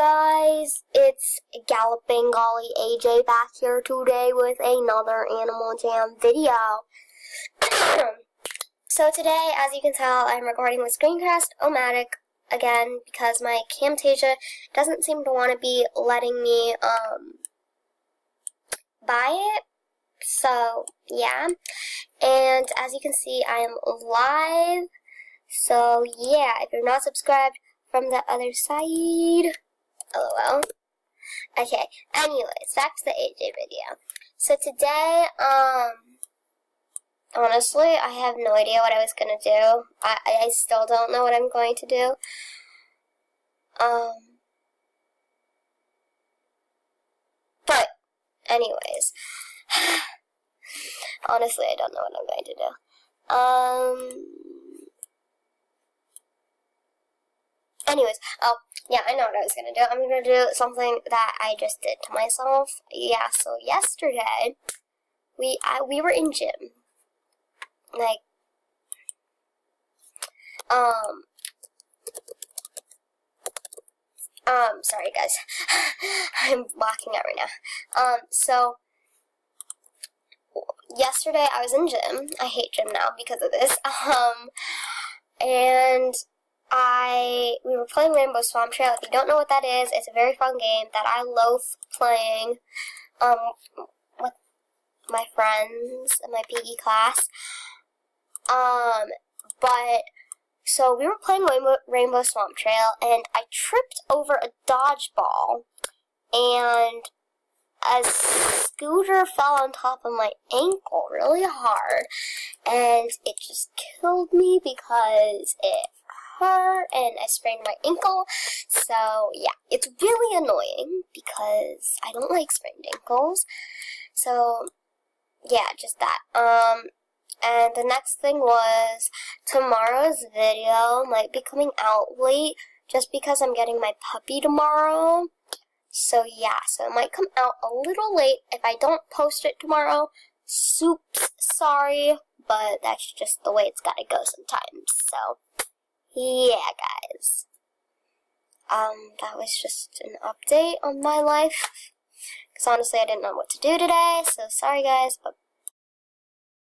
guys, it's Galloping Golly AJ back here today with another Animal Jam video. So today, as you can tell, I'm recording with Screencast-O-Matic again because my Camtasia doesn't seem to want to be letting me buy it. So yeah, and as you can see, I am live. So yeah, if you're not subscribed from the other side, LOL. Okay, anyways, back to the AJ video. So today, honestly, I have no idea what I was gonna do. I still don't know what I'm going to do. But, anyways, honestly, I don't know what I'm going to do. Anyways, oh, yeah, I know what I was going to do. I'm going to do something that I just did to myself. Yeah, so yesterday, we were in gym. Like, sorry guys. I'm blocking out right now. So, yesterday I was in gym. I hate gym now because of this. And we were playing Rainbow Swamp Trail. If you don't know what that is, it's a very fun game that I loaf playing with my friends in my PE class. So we were playing Rainbow Swamp Trail, and I tripped over a dodgeball, and a scooter fell on top of my ankle really hard, and it just killed me because it hurt, and I sprained my ankle. So yeah, it's really annoying because I don't like sprained ankles. So yeah, just that. And the next thing was tomorrow's video might be coming out late just because I'm getting my puppy tomorrow. So yeah, so it might come out a little late if I don't post it tomorrow. Soups, sorry, but that's just the way it's gotta go sometimes. So yeah, guys. That was just an update on my life. Because honestly, I didn't know what to do today. So sorry, guys, but